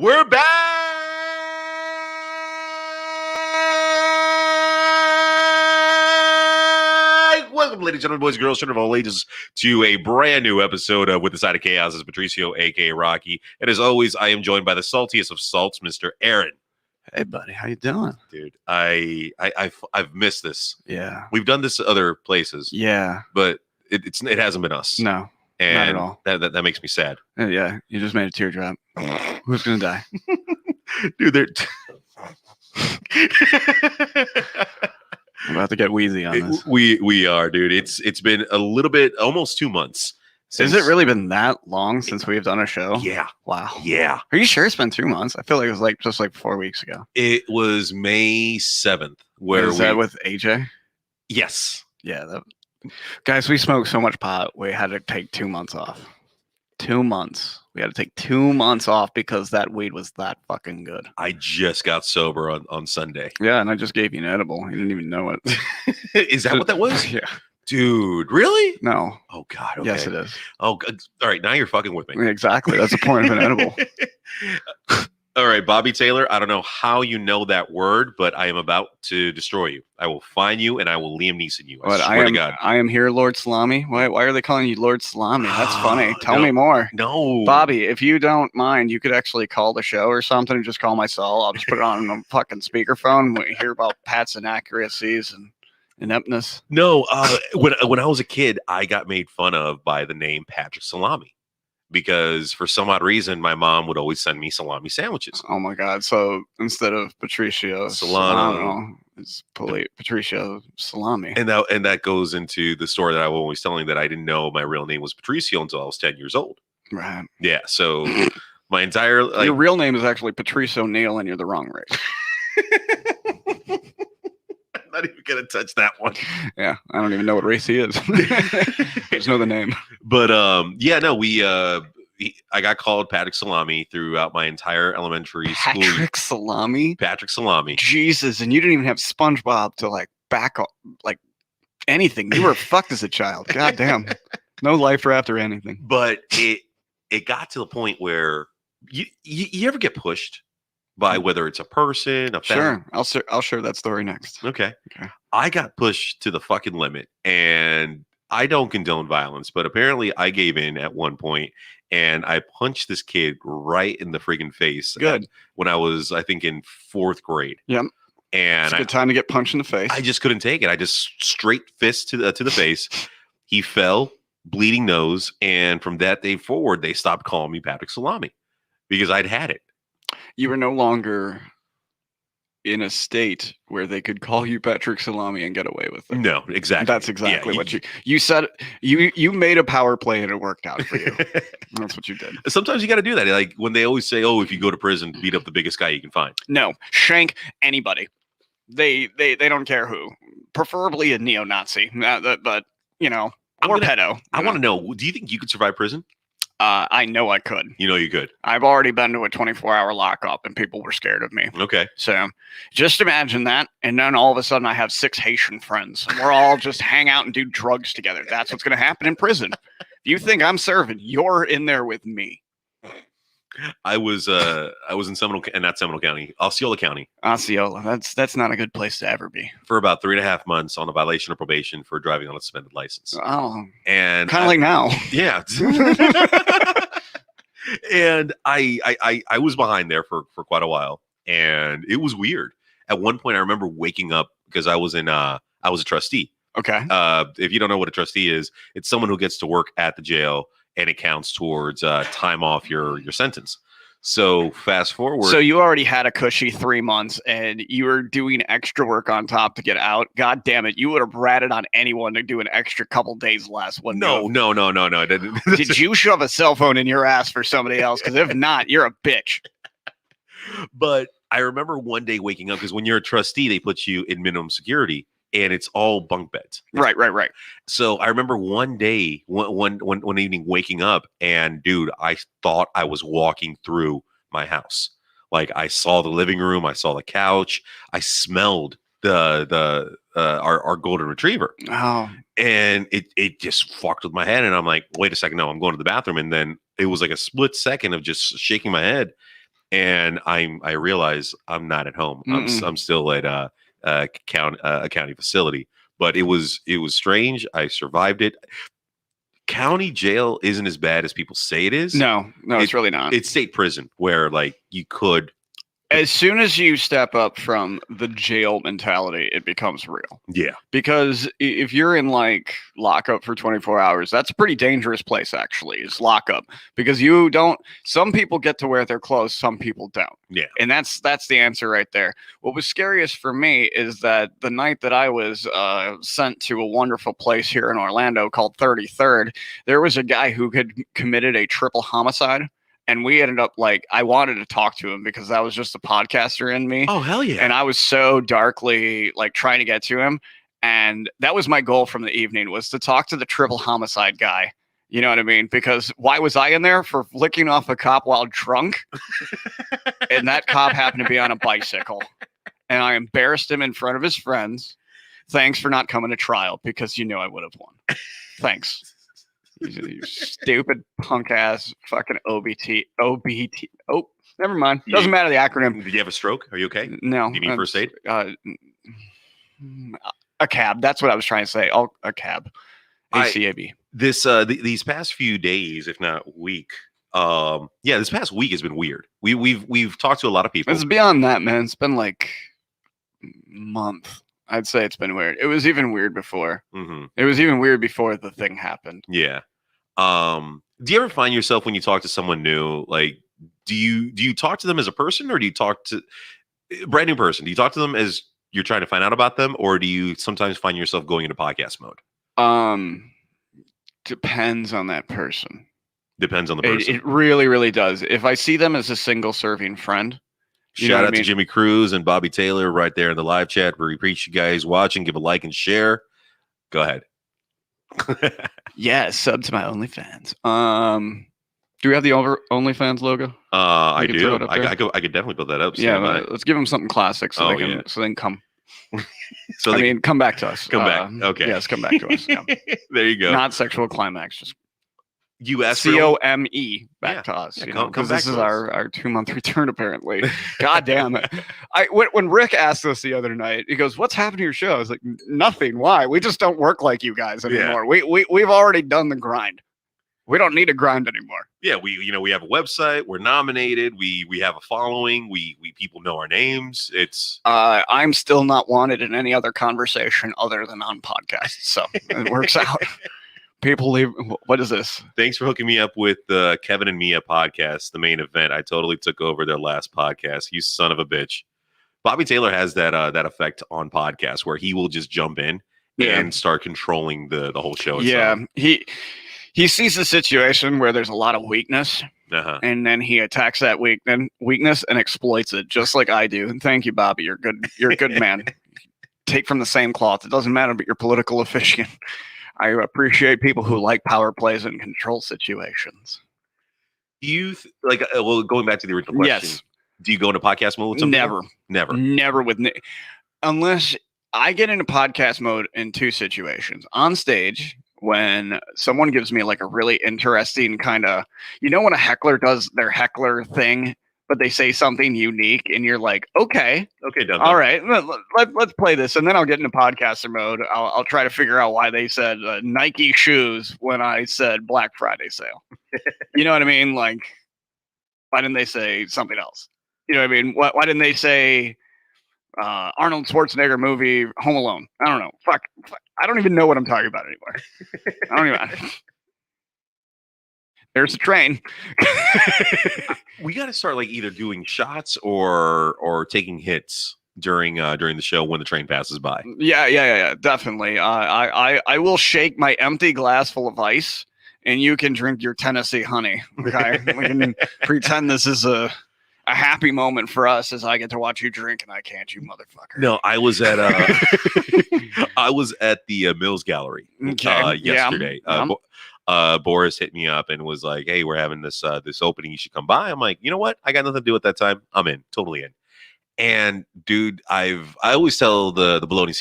We're back! Welcome, ladies and gentlemen, boys and girls, children of all ages, to a brand new episode of With the Side of Chaos. This is Patricio, a.k.a. Rocky. And as always, I am joined by the saltiest of salts, Mr. Aaron. Hey, buddy. How you doing? Dude, I've missed this. Yeah. We've done this other places. Yeah. But it hasn't been us. No. And not at all. That makes me sad. Yeah. You just made a teardrop. Who's going to die? Dude, they're... I'm about to get wheezy on this. We are, dude. It's been a little bit, almost 2 months. Has it really been that long since we've done a show? Yeah. Wow. Yeah. Are you sure it's been 2 months? I feel like it was just 4 weeks ago. It was May 7th. Is that with AJ? Yes. Yeah. Guys, we smoked so much pot, we had to take 2 months off. 2 months. We had to take 2 months off because that weed was that fucking good. I just got sober on Sunday. Yeah, and I just gave you an edible. You didn't even know it. Is that what that was? Yeah. Dude, really? No. Oh, God. Okay. Yes, it is. Oh, all right. Now you're fucking with me. Exactly. That's the point of an edible. All right, Bobby Taylor, I don't know how you know that word, but I am about to destroy you. I will find you and I will Liam Neeson you. I swear to God. I am here, Lord Salami. Why are they calling you Lord Salami? That's funny. Tell me more. No. Bobby, if you don't mind, you could actually call the show or something and just call my cell. I'll just put it on a fucking speakerphone. We hear about Pat's inaccuracies and ineptness. No, when I was a kid, I got made fun of by the name Patrick Salami. Because for some odd reason, my mom would always send me salami sandwiches. Oh my God! So instead of Patricio Solano, it's Patricio Salami. And that goes into the story that I was always telling, that I didn't know my real name was Patricio until I was 10 years old. Right. Yeah. So my entire your real name is actually Patrice O'Neill, and you're the wrong race. I'm not even gonna touch that one. Yeah, I don't even know what race he is. Just know the name. But yeah, no, I got called Patrick Salami throughout my entire elementary school. Patrick Salami. Patrick Salami. Jesus, and you didn't even have SpongeBob to back up anything. You were fucked as a child. God damn. No life after anything. But it got to the point where you ever get pushed by whether it's a person, a family? Sure. I'll share that story next. Okay. I got pushed to the fucking limit, and I don't condone violence, but apparently I gave in at one point, and I punched this kid right in the friggin' face. Good. When I was, I think, in 4th grade. Yep. And it's a good time to get punched in the face. I just couldn't take it. I just straight fist to the face. He fell, bleeding nose, and from that day forward, they stopped calling me Patrick Salami because I'd had it. You were no longer in a state where they could call you Patrick Salami and get away with it. No, exactly. That's exactly what you said. You made a power play and it worked out for you. That's what you did. Sometimes you got to do that. Like when they always say, "Oh, if you go to prison, beat up the biggest guy you can find." No, shank anybody. They don't care who. Preferably a neo-Nazi, but or pedo. I want to know. Do you think you could survive prison? I know I could. You know you could. I've already been to a 24-hour lockup and people were scared of me. Okay. So just imagine that. And then all of a sudden I have 6 Haitian friends and we're all just hang out and do drugs together. That's what's going to happen in prison. If you think I'm serving, you're in there with me. I was in Seminole County, Osceola County. Osceola. That's not a good place to ever be. For about 3.5 months on a violation of probation for driving on a suspended license. Oh. And kind of like now. Yeah. And I was behind there for quite a while, and it was weird. At one point I remember waking up because I was a trustee. Okay. If you don't know what a trustee is, it's someone who gets to work at the jail and it counts towards time off your sentence. So fast forward. So you already had a cushy 3 months and you were doing extra work on top to get out. God damn it. You would have ratted on anyone to do an extra couple days less. No. Did you shove a cell phone in your ass for somebody else? Because if not, you're a bitch. But I remember one day waking up, because when you're a trustee, they put you in minimum security. And it's all bunk beds. Right. So I remember one day, one evening, waking up, and dude, I thought I was walking through my house. Like I saw the living room, I saw the couch, I smelled our golden retriever. Oh, and it just fucked with my head. And I'm like, wait a second, no, I'm going to the bathroom. And then it was like a split second of just shaking my head. and I realize I'm not at home. I'm still at a county facility. But it was strange. I survived it. County jail isn't as bad as people say it is. No, it's really not. It's state prison where like you could. As soon as you step up from the jail mentality, it becomes real. Yeah. Because if you're in like lockup for 24 hours, that's a pretty dangerous place, actually, is lockup. Because you don't, some people get to wear their clothes, some people don't. Yeah. And that's the answer right there. What was scariest for me is that the night that I was sent to a wonderful place here in Orlando called 33rd, there was a guy who had committed a triple homicide. And we ended up like, I wanted to talk to him because that was just the podcaster in me. Oh, hell yeah. And I was so darkly like trying to get to him. And that was my goal from the evening, was to talk to the triple homicide guy. You know what I mean? Because why was I in there? For flicking off a cop while drunk? And that cop happened to be on a bicycle. And I embarrassed him in front of his friends. Thanks for not coming to trial, because you know I would have won. Thanks. You stupid punk ass fucking OBT. Oh, never mind. Doesn't matter the acronym. Did you have a stroke? Are you okay? No. Do you need first aid? A cab. That's what I was trying to say. Oh, a cab. ACAB. These past few days, if not week, this past week has been weird. We've talked to a lot of people. It's beyond that, man. It's been like month. I'd say it's been weird. It was even weird before. Mm-hmm. It was even weird before the thing happened. Yeah. Do you ever find yourself when you talk to someone new, like, do you talk to them as a person, or do you talk to a brand new person? Do you talk to them as you're trying to find out about them, or do you sometimes find yourself going into podcast mode? Depends on that person. Depends on the person. It really, really does. If I see them as a single serving friend. Shout out to Jimmy Cruz and Bobby Taylor right there in the live chat. We appreciate you guys watching. Give a like and share. Go ahead. Yeah, sub to my OnlyFans. Do we have the OnlyFans logo? I do. I could definitely put that up. Yeah, let's give them something classic so they can come. Come back to us. Come back. Okay. Yes, come back to us. Yeah. There you go. Not sexual climax, just U.S. COME back to us. Yeah, because this is our 2-month return, apparently. God damn it. When Rick asked us the other night, he goes, "What's happened to your show?" I was like, "Nothing. Why? We just don't work like you guys anymore. Yeah. We've already done the grind. We don't need to grind anymore." Yeah, we have a website. We're nominated. We have a following. We people know our names. It's I'm still not wanted in any other conversation other than on podcasts, so it works out. People leave. What is this? Thanks for hooking me up with the Kevin and Mia podcast, the main event. I totally took over their last podcast. You son of a bitch. Bobby Taylor has that effect on podcasts where he will just jump in and start controlling the whole show itself. Yeah, he sees the situation where there's a lot of weakness, and then he attacks that weakness and exploits it, just like I do. And thank you, Bobby. You're good. You're a good man. Take from the same cloth. It doesn't matter, but you're political efficient. I appreciate people who like power plays and control situations. Do you going back to the original question? Yes. Do you go into podcast mode with some Never. people? Never. Never with Nick. Unless I get into podcast mode in two situations. On stage, when someone gives me like a really interesting kind of, when a heckler does their heckler thing, but they say something unique and you're like, okay, done. All right, let's play this. And then I'll get into podcaster mode. I'll try to figure out why they said Nike shoes when I said Black Friday sale. You know what I mean? Like, why didn't they say something else? You know what I mean? Why didn't they say Arnold Schwarzenegger movie Home Alone? I don't know. Fuck. I don't even know what I'm talking about anymore. I don't even. There's a train. We got to start like either doing shots or taking hits during the show when the train passes by. Yeah, definitely. I will shake my empty glass full of ice, and you can drink your Tennessee honey. Okay, we can pretend this is a happy moment for us as I get to watch you drink and I can't, you motherfucker. No, I was at the Mills Gallery yesterday. Boris hit me up and was like, "Hey, we're having this opening. You should come by." I'm like, you know what? I got nothing to do at that time. I'm in, totally in. And dude, I always tell the bologna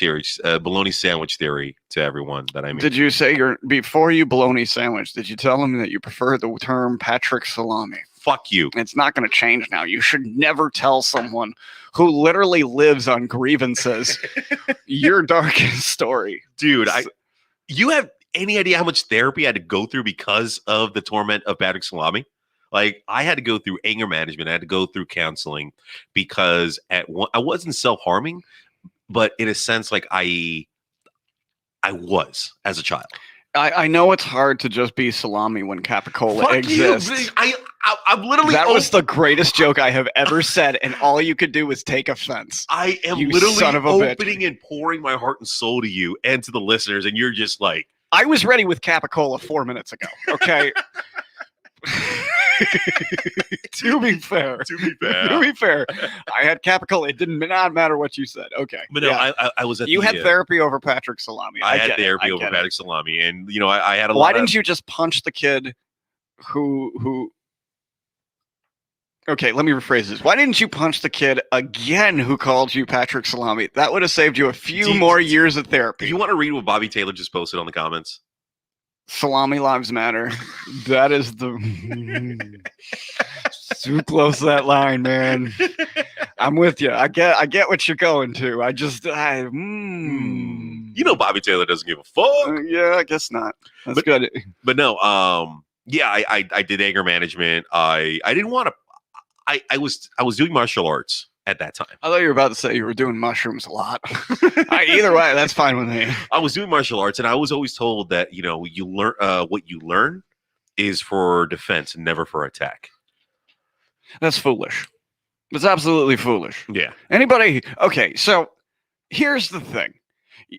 sandwich theory to everyone that I meet. Did you say before you bologna sandwich? Did you tell them that you prefer the term Patrick salami? Fuck you. It's not going to change now. You should never tell someone who literally lives on grievances your darkest story. Dude, you have any idea how much therapy I had to go through because of the torment of Patrick Salami? Like, I had to go through anger management. I had to go through counseling because I wasn't self-harming, but in a sense, like I was as a child. I know it's hard to just be salami when Capicola Fuck exists. you. I'm literally. That was the greatest joke I have ever said, and all you could do was take offense. I am You literally son of a opening bitch. and pouring my heart and soul to you and to the listeners, and you're just like, I was ready with Capicola 4 minutes ago. Okay. To be fair, I had Capicola. It did not matter what you said. Okay, but no, I was at. You had therapy over Patrick Salami. I had therapy over Patrick Salami, and I had a lot. Why didn't you just punch the kid who? Okay, let me rephrase this. Why didn't you punch the kid again who called you Patrick Salami? That would have saved you a few more years of therapy. You want to read what Bobby Taylor just posted on the comments? Salami lives matter. That is the too close to that line, man. I'm with you. I get what you're going to. Bobby Taylor doesn't give a fuck. Yeah, I guess not. That's good. But no, I did anger management. I didn't want to. I was doing martial arts at that time. I thought you were about to say you were doing mushrooms a lot. Either way, that's fine with me. I was doing martial arts, and I was always told that you learn what you learn is for defense and never for attack. That's foolish. That's absolutely foolish. Yeah. Anybody? Okay, so here's the thing.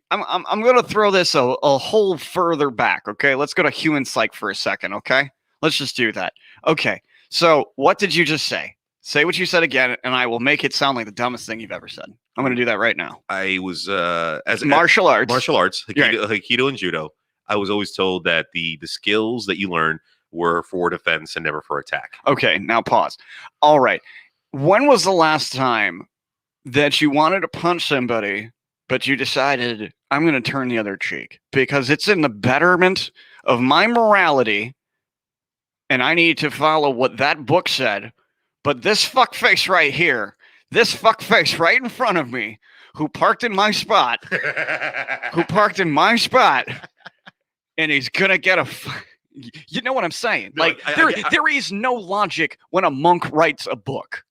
I'm going to throw this a whole further back. Okay, let's go to human psych for a second. Okay, let's just do that. Okay, so what did you just say? Say what you said again, and I will make it sound like the dumbest thing you've ever said. I'm going to do that right now. I was martial arts, Aikido and Judo. I was always told that the skills that you learn were for defense and never for attack. Okay, now pause. All right. When was the last time that you wanted to punch somebody, but you decided, I'm going to turn the other cheek because it's in the betterment of my morality and I need to follow what that book said? But this fuckface right here, this fuckface right in front of me, who parked in my spot, and he's gonna get you know what I'm saying? No, like there is no logic when a monk writes a book.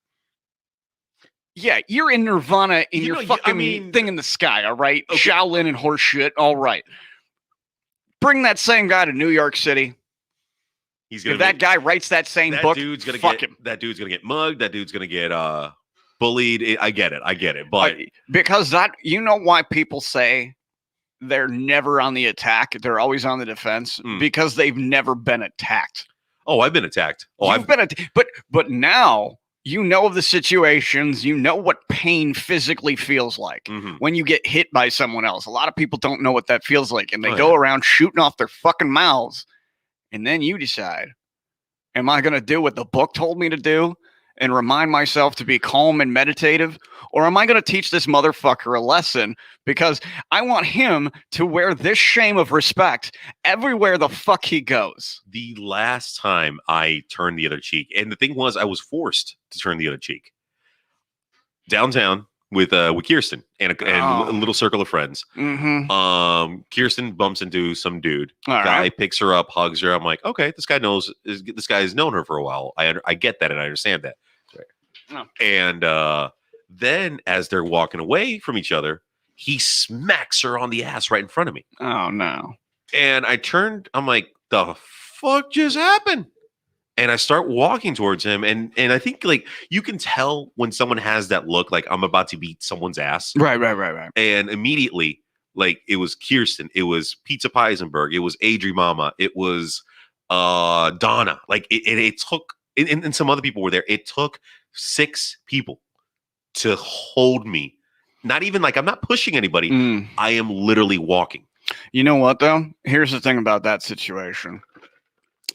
Yeah, you're in Nirvana in your fucking thing in the sky, all right? Okay. Shaolin and horse shit, all right. Bring that same guy to New York City. If that guy writes that same book, that dude's gonna get mugged. That dude's gonna get bullied. I get it. But because you know why people say they're never on the attack, they're always on the defense because they've never been attacked. Oh, I've been attacked. But now you know of the situations. You know what pain physically feels like when you get hit by someone else. A lot of people don't know what that feels like, and they go around shooting off their fucking mouths. And then you decide, am I going to do what the book told me to do and remind myself to be calm and meditative? Or am I going to teach this motherfucker a lesson because I want him to wear this shame of respect everywhere the fuck he goes? The last time I turned the other cheek, and the thing was I was forced to turn the other cheek. Downtown with Kirsten and a little circle of friends. Kirsten bumps into some dude. Guy picks her up, hugs her. I'm like, okay, this guy has known her for a while. I get that and I understand that. And then as they're walking away from each other, he smacks her on the ass right in front of me. Oh no. And I turned, I'm like, the fuck just happened? And I start walking towards him, and I think like you can tell when someone has that look, like I'm about to beat someone's ass. Right. And immediately, like it was Kirsten, it was Pizza Peisenberg, it was Adri Mama, it was Donna. Like it took, and some other people were there. It took 6 people to hold me. Not even like I'm not pushing anybody. I am literally walking. You know what though? Here's the thing about that situation.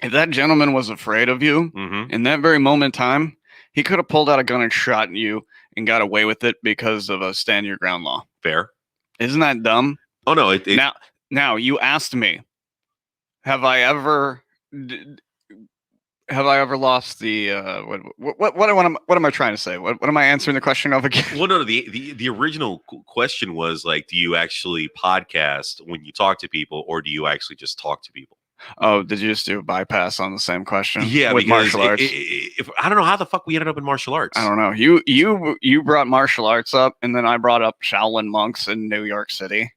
If that gentleman was afraid of you in that very moment in time, he could have pulled out a gun and shot you and got away with it because of a stand your ground law. Fair. Isn't that dumb? Oh, no. Now you asked me, have I ever have I ever lost the what am I trying to say? What am I answering the question of again? Well, no, the original question was like, do you actually podcast when you talk to people, or do you actually just talk to people? Oh, did you just do a bypass on the same question? Yeah, With because martial arts. if I don't know how the fuck we ended up in martial arts. I don't know. You brought martial arts up, and then I brought up Shaolin monks in New York City,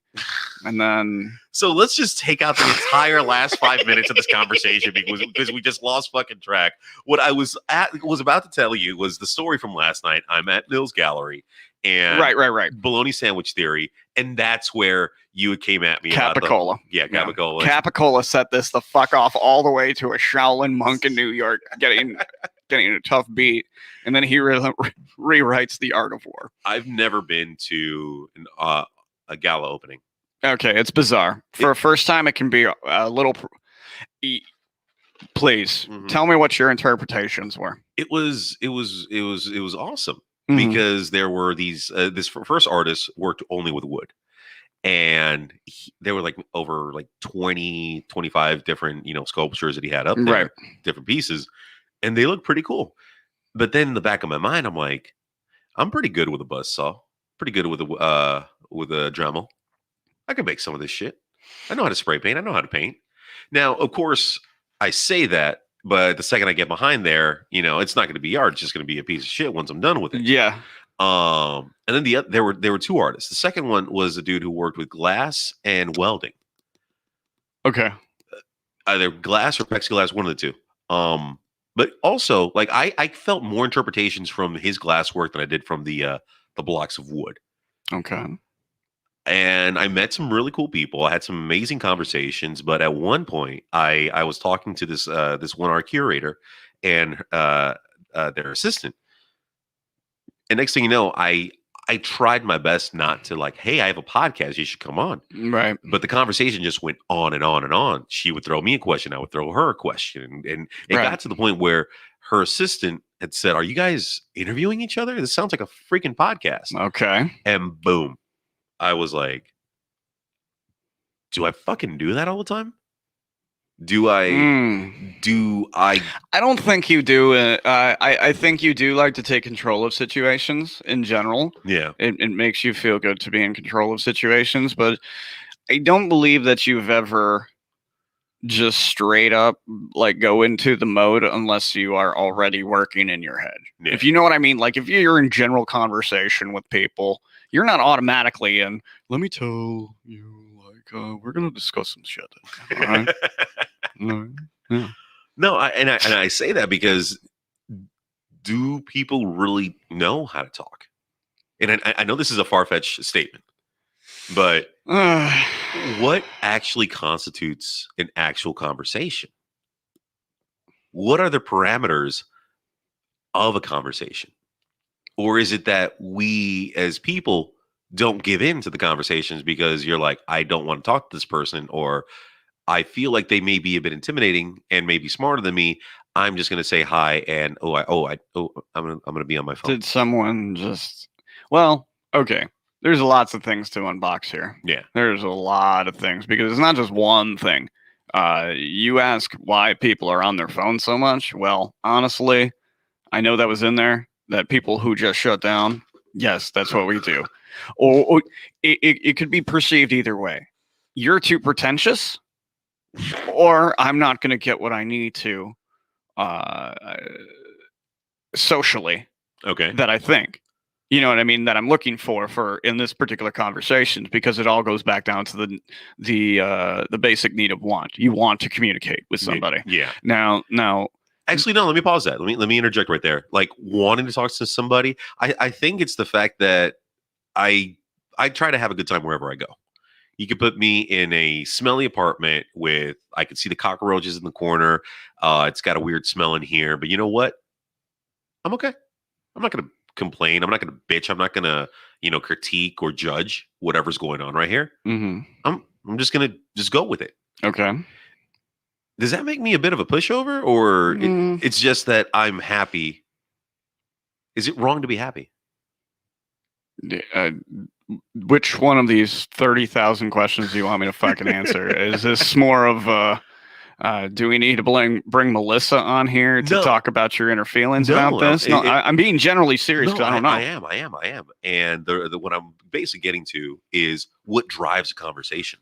and then So let's just take out the entire last 5 minutes of this conversation because we just lost fucking track. What I was about to tell you was the story from last night. I'm at Mills Gallery and right. bologna sandwich theory, and that's where you came at me about Capicola. Capicola. Capicola set this the fuck off all the way to a Shaolin monk in New York getting a tough beat, and then he rewrites The Art of War. I've never been to a gala opening. Okay, it's bizarre. For a first time, it can be a little. Please tell me what your interpretations were. It was awesome because there were these. This first artist worked only with wood, and there were like over like 20, 25 different sculptures that he had up there, right? Different pieces, and they look pretty cool. But then in the back of my mind, I'm like, I'm pretty good with a buzzsaw, pretty good with a Dremel. I can make some of this shit. I know how to spray paint. I know how to paint. Now, of course, I say that, but the second I get behind there, it's not going to be art. It's just going to be a piece of shit once I'm done with it. Yeah. And then there were two artists. The second one was a dude who worked with glass and welding. Okay. Either glass or plexiglass, one of the two. But also, like I felt more interpretations from his glass work than I did from the blocks of wood. Okay. And I met some really cool people. I had some amazing conversations. But at one point, I was talking to this one art curator and their assistant. And next thing you know, I tried my best not to like, hey, I have a podcast. You should come on. Right. But the conversation just went on and on and on. She would throw me a question. I would throw her a question. And it got to the point where her assistant had said, are you guys interviewing each other? This sounds like a freaking podcast. Okay. And boom. I was like, do I fucking do that all the time? Do I? I don't think you do. I think you do like to take control of situations in general. Yeah. It makes you feel good to be in control of situations, but I don't believe that you've ever just straight up like go into the mode unless you are already working in your head. Yeah. If you know what I mean, like if you're in general conversation with people, you're not automatically in, let me tell you, like, we're going to discuss some shit. All right? Yeah. No, I say that because do people really know how to talk? And I know this is a far-fetched statement, but what actually constitutes an actual conversation? What are the parameters of a conversation? Or is it that we as people don't give in to the conversations because you're like, I don't want to talk to this person, or I feel like they may be a bit intimidating and maybe smarter than me. I'm just going to say hi and I'm going to be on my phone. Did someone just? Well, okay. There's lots of things to unbox here. Yeah, there's a lot of things because it's not just one thing. You ask why people are on their phone so much. Well, honestly, I know that was in there. That people who just shut down. Yes, that's what we do. Or it could be perceived either way. You're too pretentious, or I'm not going to get what I need to socially. Okay. That I think. You know what I mean? That I'm looking for in this particular conversation, because it all goes back down to the basic need of want. You want to communicate with somebody. Yeah. Now. Actually, no, let me pause that. Let me interject right there. Like wanting to talk to somebody, I think it's the fact that I try to have a good time wherever I go. You could put me in a smelly apartment I could see the cockroaches in the corner. It's got a weird smell in here, but you know what? I'm okay. I'm not going to complain. I'm not going to bitch. I'm not going to, critique or judge whatever's going on right here. Mm-hmm. I'm just going to just go with it. Okay. Does that make me a bit of a pushover, or it's just that I'm happy? Is it wrong to be happy? Which one of these 30,000 questions do you want me to fucking answer? Is this more of Do we need to bring Melissa on here to talk about your inner feelings about this? No, I'm being generally serious because I don't know. I am. And the what I'm basically getting to is what drives a conversation.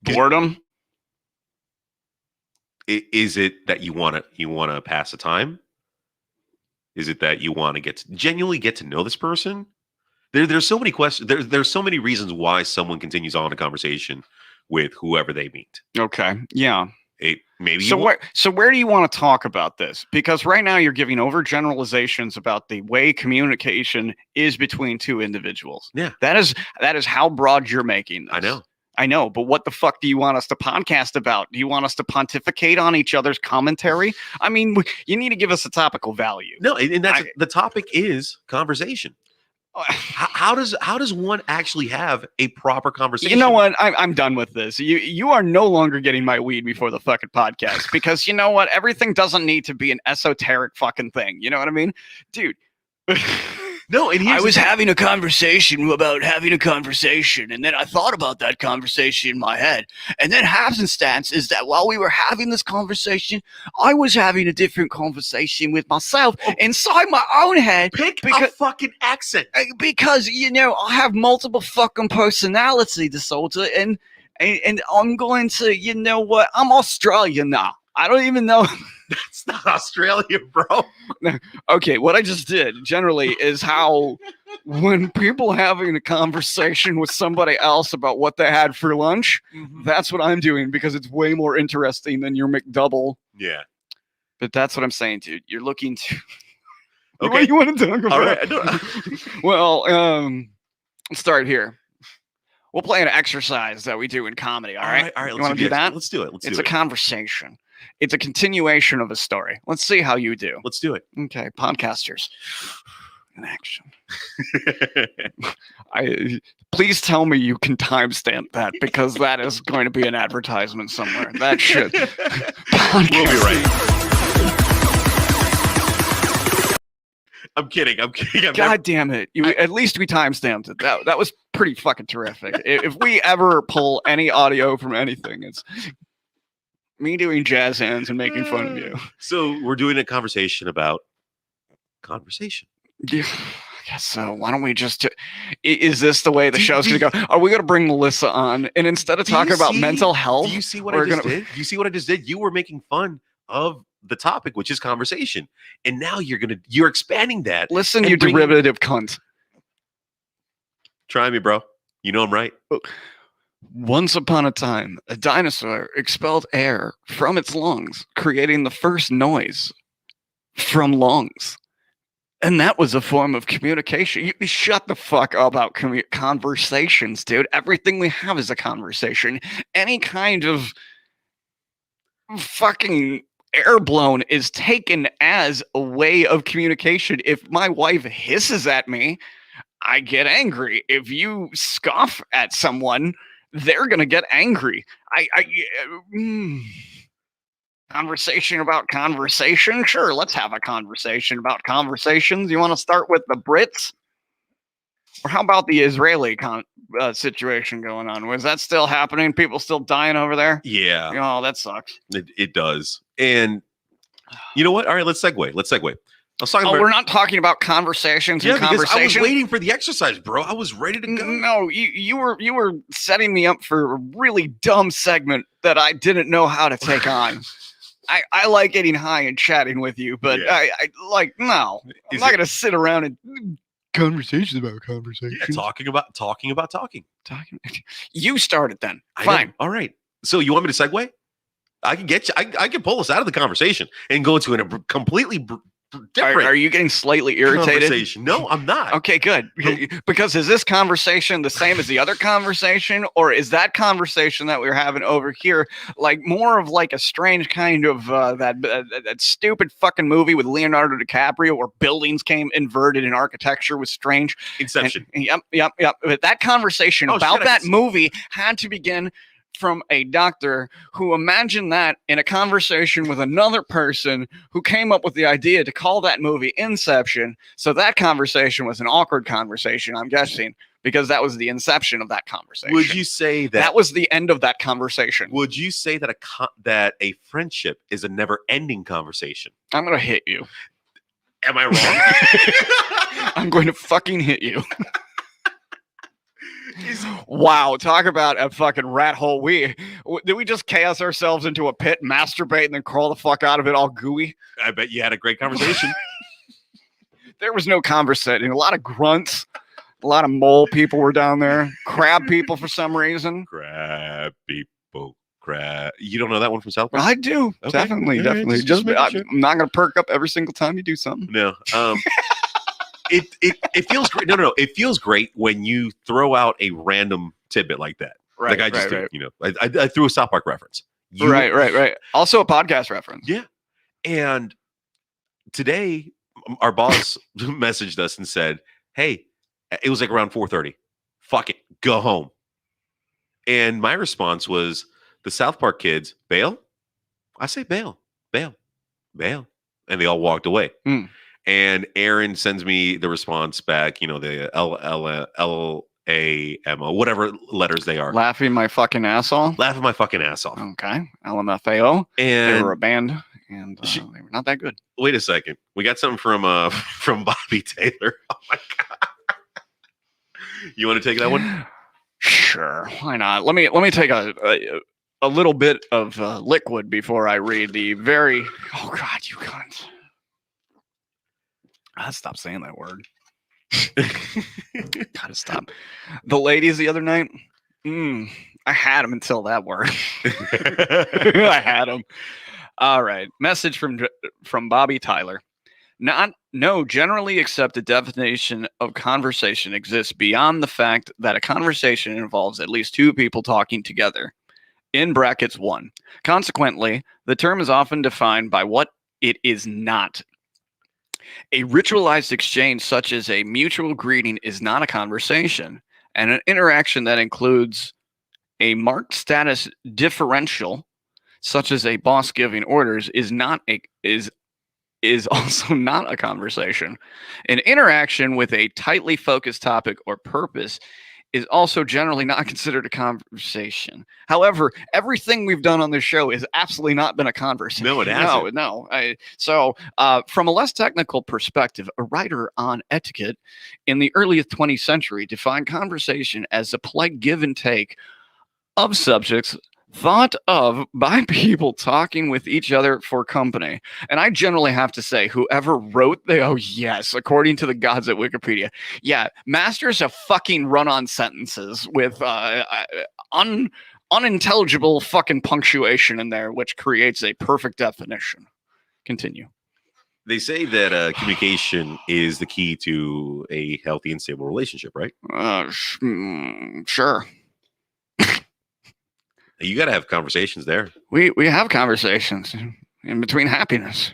Boredom. Is it that you want to pass the time? Is it that you want to genuinely get to know this person? There's so many questions. There's so many reasons why someone continues on a conversation with whoever they meet. Okay. Yeah. Maybe. So where do you want to talk about this? Because right now you're giving overgeneralizations about the way communication is between two individuals. Yeah. That is how broad you're making this. I know, but what the fuck do you want us to podcast about? Do you want us to pontificate on each other's commentary? I mean, you need to give us a topical value. No, and the topic is conversation. How does one actually have a proper conversation? You know what? I'm done with this. You are no longer getting my weed before the fucking podcast because you know what? Everything doesn't need to be an esoteric fucking thing. You know what I mean, dude? No, and I was having a conversation about having a conversation, and then I thought about that conversation in my head. And then happenstance is that while we were having this conversation, I was having a different conversation with myself inside my own head. Pick a fucking accent. Because, you know, I have multiple fucking personality disorder, and I'm going to, you know what, I'm Australian now. I don't even know. That's not Australia, bro. Okay, what I just did generally is how when people having a conversation with somebody else about what they had for lunch, that's what I'm doing because it's way more interesting than your McDouble. Yeah. But that's what I'm saying, dude. You're looking to... Okay. What do you want to talk about? All right. Well, let's start here. We'll play an exercise that we do in comedy, all right? All right. You want to do that? Let's do it. It's a conversation. It's a continuation of a story. Let's see how you do. Let's do it. Okay, podcasters. In action. Please tell me you can timestamp that because that is going to be an advertisement somewhere. That should. We'll be right. I'm kidding. God damn it. At least we timestamped it. That was pretty fucking terrific. If we ever pull any audio from anything, it's me doing jazz hands and making fun of you. So we're doing a conversation about conversation. Yeah, I guess so. Why don't we just... Is this the way the show's going to go? Are we going to bring Melissa on? And instead of talking about mental health... Do you see what I just did? Do you see what I just did? You were making fun of the topic, which is conversation. And now you're expanding that. Listen, you derivative cunt. Try me, bro. You know I'm right. Once upon a time, a dinosaur expelled air from its lungs, creating the first noise from lungs. And that was a form of communication. You shut the fuck up about conversations, dude. Everything we have is a conversation. Any kind of fucking air blown is taken as a way of communication. If my wife hisses at me, I get angry. If you scoff at someone, they're gonna get angry. Conversation about conversation? Sure, let's have a conversation about conversations. You want to start with the Brits? Or how about the Israeli situation going on? Was that still happening? People still dying over there? Yeah. Oh, that sucks. It does. And you know what? All right, let's segue. I was talking about... we're not talking about conversations and conversation. I was waiting for the exercise, bro. I was ready to go. No, you were setting me up for a really dumb segment that I didn't know how to take on. I like getting high and chatting with you, but yeah. I like, no. I'm not going to sit around and conversations about conversations. Yeah, talking about talking. You started then. Fine. All right. So you want me to segue? I can get you. I can pull us out of the conversation and go into a completely different. Are you getting slightly irritated? No, I'm not. Okay, good. Because is this conversation the same as the other conversation, or is that conversation that we're having over here like more of like a strange kind of that stupid fucking movie with Leonardo DiCaprio where buildings came inverted and architecture was strange? Inception. Yep. But that conversation about that movie had to begin from a doctor who imagined that in a conversation with another person who came up with the idea to call that movie Inception. So that conversation was an awkward conversation, I'm guessing, because that was the inception of that conversation. Would you say that was the end of that conversation? Would you say that that a friendship is a never-ending conversation? I'm going to hit you. Am I wrong? I'm going to fucking hit you. Wow, talk about a fucking rat hole. Did we just chaos ourselves into a pit, masturbate, and then crawl the fuck out of it all gooey? I bet you had a great conversation. There was no conversation. A lot of grunts. A lot of mole people were down there. Crab people for some reason. Crab people. Crab. You don't know that one from South Park? I do. Okay. Definitely. Yeah, Definitely. just I'm not going to perk up every single time you do something. No. It feels great. No. It feels great when you throw out a random tidbit like that. Right. Like I just did. Right. You know, I threw a South Park reference. Right. Also a podcast reference. Yeah. And today, our boss messaged us and said, "Hey, it was like around 4:30. Fuck it, go home." And my response was, "The South Park kids bail." I say, "Bail, bail, bail," and they all walked away. Mm. And Aaron sends me the response back, you know, the LAMO, whatever letters they are. Laughing my fucking ass off. Laughing my fucking ass off. Okay. LMFAO. And they were a band, and they were not that good. Wait a second. We got something from Bobby Taylor. Oh my god. You want to take that one? Sure. Why not? Let me take a little bit of liquid before I read the very. Oh God, you cunt. Gotta stop saying that word. Gotta stop. The ladies the other night, I had them until that word. I had them. All right. Message from Bobby Tyler. No generally accepted definition of conversation exists beyond the fact that a conversation involves at least two people talking together. In brackets, one. Consequently, the term is often defined by what it is not. A ritualized exchange such as a mutual greeting is not a conversation, and an interaction that includes a marked status differential, such as a boss giving orders, is also not a conversation. An interaction with a tightly focused topic or purpose is also generally not considered a conversation. However, everything we've done on this show has absolutely not been a conversation. No, it hasn't. No. So from a less technical perspective, a writer on etiquette in the early 20th century defined conversation as a polite give and take of subjects thought of by people talking with each other for company. And I generally have to say, whoever wrote yes, according to the gods at Wikipedia, yeah, masters of fucking run-on sentences with unintelligible fucking punctuation in there, which creates a perfect definition. Continue. They say that communication is the key to a healthy and stable relationship, right? Sure. You got to have conversations there. We have conversations in between happiness.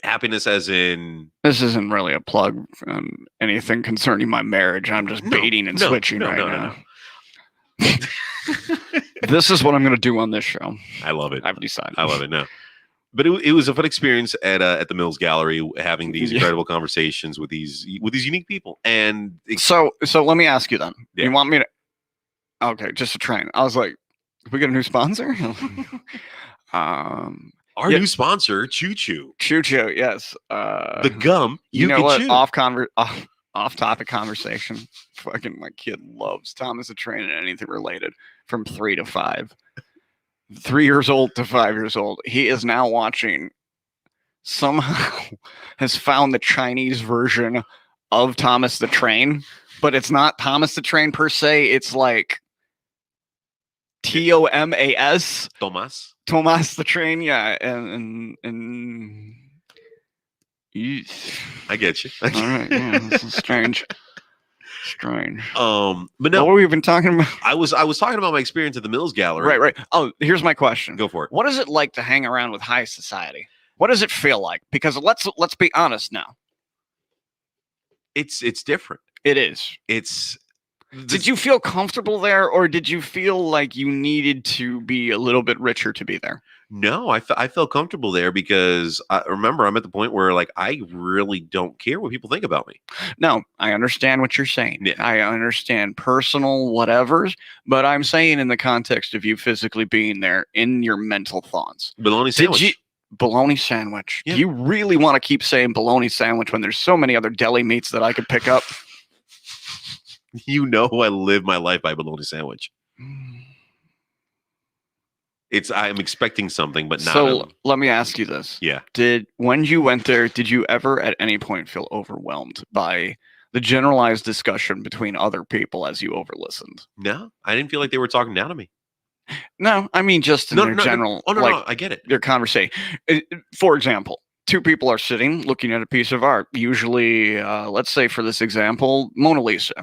Happiness as in... This isn't really a plug on anything concerning my marriage. I'm just baiting and switching now. This is what I'm going to do on this show. I love it. I've decided. I love it now. But it was a fun experience at the Mills Gallery, having these incredible conversations with these unique people. And so let me ask you then. Yeah. You want me to... Okay, just a train. I was like, we get a new sponsor? Our new sponsor, Choo Choo. Choo Choo, yes. The gum you know can what? Chew. Off-topic conversation. Fucking my kid loves Thomas the Train and anything related from 3 to 5. 3 years old to 5 years old. He is now watching, somehow has found the Chinese version of Thomas the Train, but it's not Thomas the Train per se. It's like Tomas. Tomas the Train, yeah. And I get you. All right, yeah, this is strange. Strange. But no, what were we even talking about? I was talking about my experience at the Mills Gallery. Right. Oh, here's my question. Go for it. What is it like to hang around with high society? What does it feel like? Because let's be honest now. It's different. It is. It's Did you feel comfortable there, or did you feel like you needed to be a little bit richer to be there? No, I felt comfortable there because remember, I'm at the point where like I really don't care what people think about me. No, I understand what you're saying. Yeah. I understand personal whatevers, but I'm saying in the context of you physically being there in your mental thoughts. Bologna sandwich. Did you bologna sandwich? Yeah. Do you really want to keep saying bologna sandwich when there's so many other deli meats that I could pick up? You know, I live my life by bologna sandwich. I'm expecting something, but not. So let me ask you this. Yeah. When you went there, did you ever at any point feel overwhelmed by the generalized discussion between other people as you overlistened? No, I didn't feel like they were talking down to me. No, I mean just in their general. Oh, no, I get it. Their conversation. For example, two people are sitting looking at a piece of art. Usually, let's say for this example, Mona Lisa.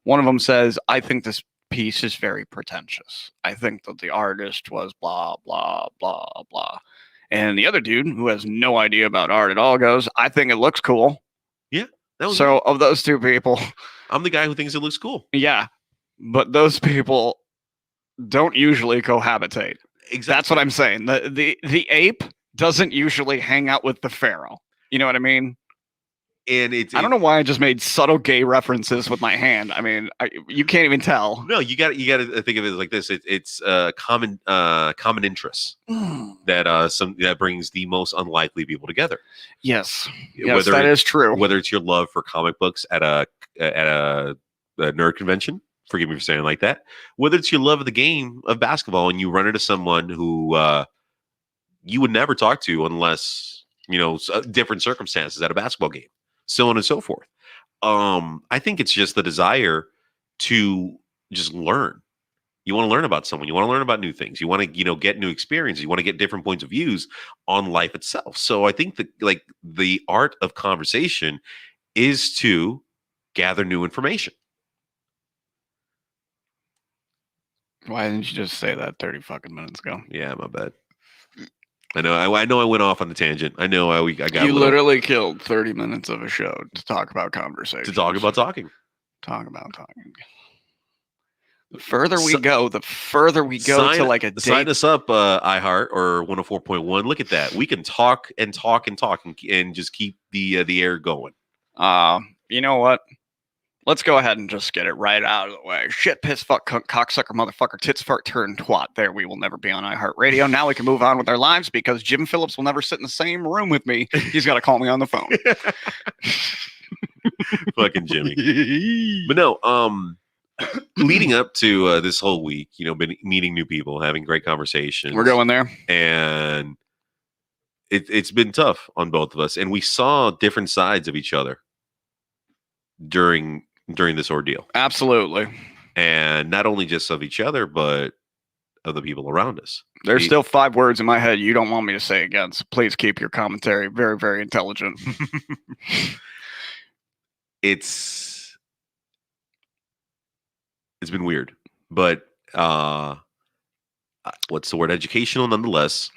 One of them says, "I think this piece is very pretentious. I think that the artist was blah, blah, blah, blah." And the other dude, who has no idea about art at all, goes, "I think it looks cool." Yeah. So of those two people, I'm the guy who thinks it looks cool. Yeah. But those people don't usually cohabitate. Exactly. That's what I'm saying. The ape doesn't usually hang out with the pharaoh. You know what I mean? And I don't know why I just made subtle gay references with my hand. I mean, you can't even tell. No, you got to think of it like this. It's common interests that brings the most unlikely people together. Yes, whether that is true. Whether it's your love for comic books at a nerd convention, forgive me for saying it like that. Whether it's your love of the game of basketball and you run into someone who you would never talk to unless different circumstances at a basketball game. So on and so forth. I think it's just the desire to just learn. You want to learn about someone. You want to learn about new things. You want to, get new experiences. You want to get different points of views on life itself. So I think that like the art of conversation is to gather new information. Why didn't you just say that 30 fucking minutes ago? Yeah, my bad. I know I went off on the tangent. I know I got. You literally killed 30 minutes of a show to talk about conversation. To talk about talking. Talk about talking. The further we go, to like a date. Sign us up, iHeart or 104.1. Look at that. We can talk and talk and talk and just keep the air going. You know what? Let's go ahead and just get it right out of the way. Shit, piss, fuck, cunt, cocksucker, motherfucker, tits, fart, turn, twat. There, we will never be on iHeartRadio. Now we can move on with our lives because Jim Phillips will never sit in the same room with me. He's got to call me on the phone. Fucking Jimmy. But no, leading up to this whole week, been meeting new people, having great conversations. We're going there. And it's been tough on both of us. And we saw different sides of each other during this ordeal. Absolutely. And not only just of each other, but of the people around us. There's still 5 words in my head you don't want me to say again. So please keep your commentary very, very intelligent. It's been weird, but what's the word? Educational nonetheless.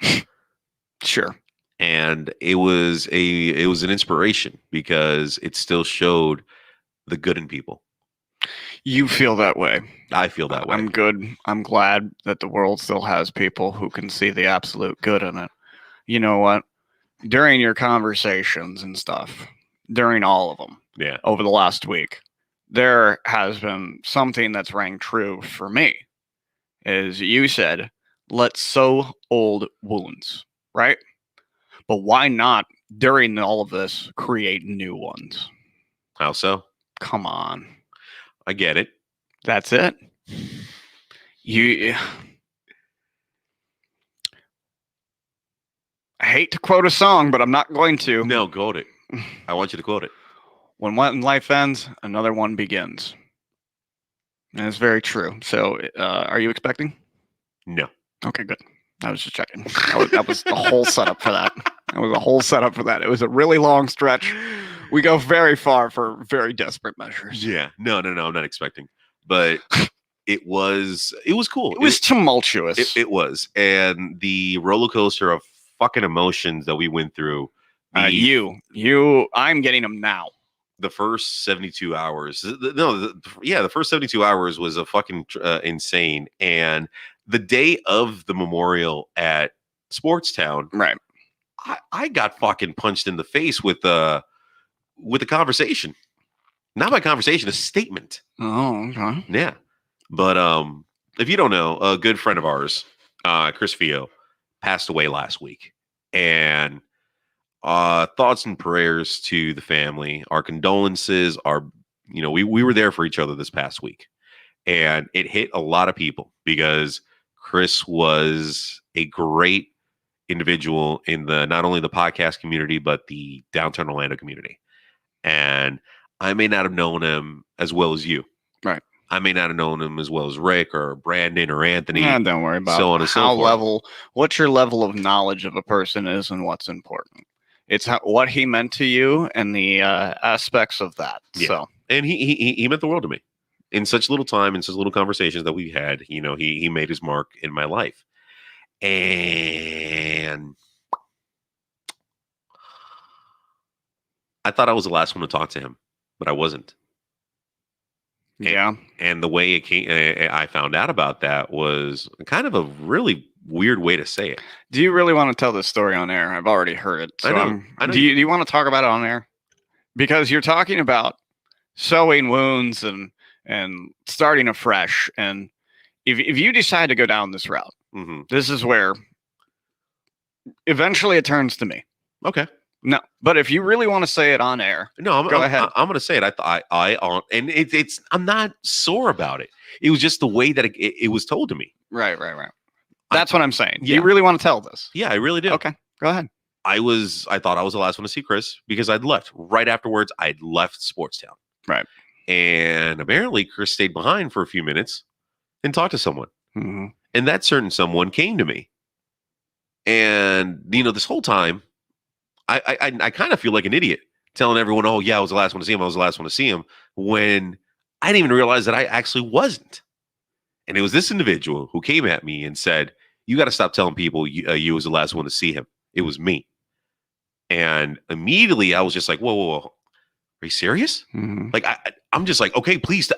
Sure. And it was an inspiration because it still showed the good in people. You feel that way. I feel that way. I'm good. I'm glad that the world still has people who can see the absolute good in it. You know what? During your conversations and stuff, during all of them, over the last week, there has been something that's rang true for me. Is you said, let's sew old wounds, right? But why not, during all of this, create new ones? How so? Come on. I get it. That's it. I hate to quote a song, but I'm not going to. No, quote it. I want you to quote it. When one life ends, another one begins. And it's very true. So, are you expecting? No. Okay, good. I was just checking. That was the whole setup for that. That was a whole setup for that. It was a really long stretch. We go very far for very desperate measures. Yeah. No. I'm not expecting. But it was cool. It was tumultuous. It was. And the roller coaster of fucking emotions that we went through. I'm getting them now. the first 72 hours. The first 72 hours was a fucking insane. And the day of the memorial at Sportstown, Right. I got fucking punched in the face with the conversation. Not by conversation, a statement. Oh, okay. Yeah. But if you don't know, a good friend of ours, Chris Fio, passed away last week. And thoughts and prayers to the family. Our condolences are, we were there for each other this past week. And it hit a lot of people because Chris was a great individual in not only the podcast community, but the downtown Orlando community. And I may not have known him as well as you. Right. I may not have known him as well as Rick or Brandon or Anthony. Yeah, don't worry about so on and so forth. What your level of knowledge of a person is and what's important. It's what he meant to you and the aspects of that. Yeah. So, and he meant the world to me in such little time, in such little conversations that we had. He made his mark in my life. And I thought I was the last one to talk to him, but I wasn't. Yeah. And the way it came, I found out about that was kind of a really weird way to say it. Do you really want to tell this story on air? I've already heard it. So I know. Do you want to talk about it on air? Because you're talking about sewing wounds and starting afresh. And if you decide to go down this route, this is where eventually it turns to me. Okay. No, but if you really want to say it on air, go ahead. I'm going to say it. And it's I'm not sore about it. It was just the way that it was told to me. Right. That's what I'm saying. Yeah. You really want to tell this? Yeah, I really do. Okay, go ahead. I thought I was the last one to see Chris because I'd left right afterwards. I'd left Sportstown. Right. And apparently Chris stayed behind for a few minutes and talked to someone. Mm-hmm. And that certain someone came to me. And, this whole time, I kind of feel like an idiot telling everyone, oh, yeah, I was the last one to see him. I was the last one to see him, when I didn't even realize that I actually wasn't. And it was this individual who came at me and said, you got to stop telling people you was the last one to see him. It was me. And immediately I was just like, whoa. Are you serious? Mm-hmm. Like, I'm just like, okay, please.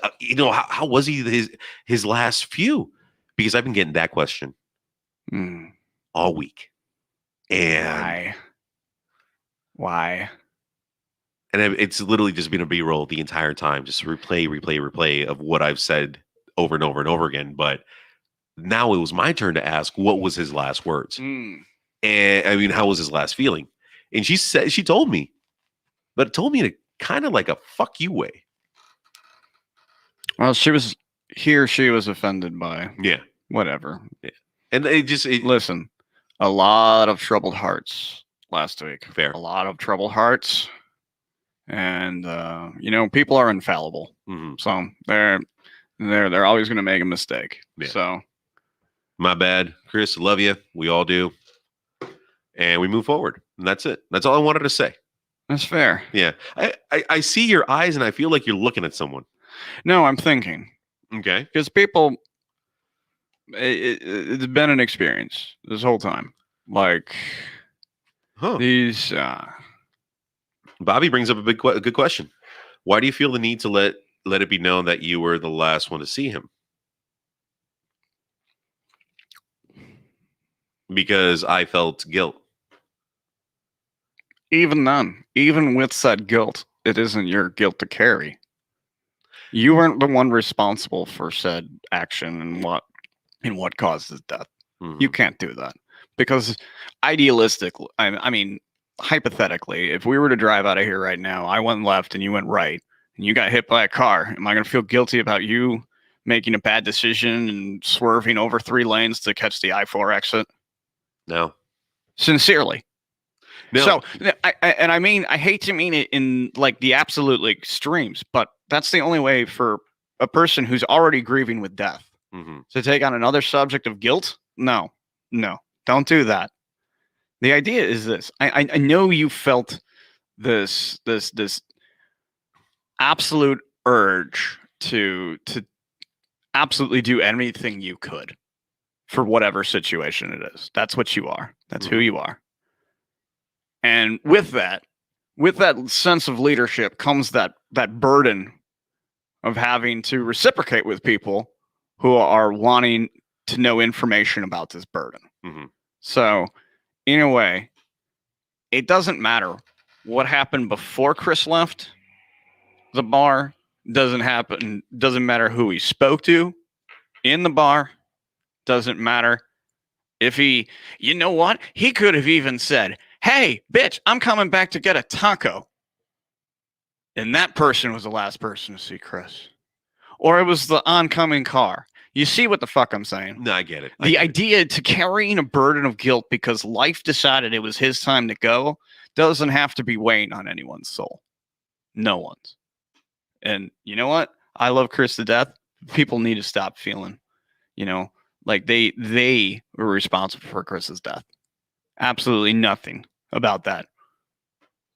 How was he his last few? Because I've been getting that question all week. And Why? And it's literally just been a B-roll the entire time, just replay of what I've said over and over and over again. But now it was my turn to ask, what was his last words? And I mean, how was his last feeling? And she told me, but it told me in a kind of like a fuck you way. Well, she was offended by whatever. Yeah. And listen, a lot of troubled hearts last week. Fair. A lot of troubled hearts. And people are infallible. Mm-hmm. So they're always going to make a mistake. Yeah. So my bad, Chris. Love you. We all do. And we move forward. And that's it. That's all I wanted to say. That's fair. Yeah. I see your eyes and I feel like you're looking at someone. No, I'm thinking. Okay. Because people, it's been an experience this whole time. Like, these. Bobby brings up a good question. Why do you feel the need to let it be known that you were the last one to see him? Because I felt guilt. Even then, even with said guilt, it isn't your guilt to carry. You weren't the one responsible for said action and what caused his death. Mm-hmm. You can't do that. Because idealistically, I mean, hypothetically, if we were to drive out of here right now, I went left and you went right, and you got hit by a car, am I going to feel guilty about you making a bad decision and swerving over 3 lanes to catch the I-4 exit? No. Sincerely. No. So, I hate to mean it in like the absolute extremes, but that's the only way for a person who's already grieving with death to take on another subject of guilt. No, don't do that. The idea is this. I know you felt this absolute urge to absolutely do anything you could for whatever situation it is. That's what you are. That's who you are. And with that, with that sense of leadership comes that burden of having to reciprocate with people who are wanting to know information about this burden. Mm-hmm. So, in a way, it doesn't matter what happened before Chris left the bar. Doesn't matter who he spoke to in the bar. Doesn't matter if he, you know what? He could have even said, "Hey, bitch, I'm coming back to get a taco." And that person was the last person to see Chris. Or it was the oncoming car. You see what the fuck I'm saying? No, I get it. The idea to carrying a burden of guilt because life decided it was his time to go doesn't have to be weighing on anyone's soul. No one's. And you know what? I love Chris to death. People need to stop feeling, like they were responsible for Chris's death. Absolutely nothing about that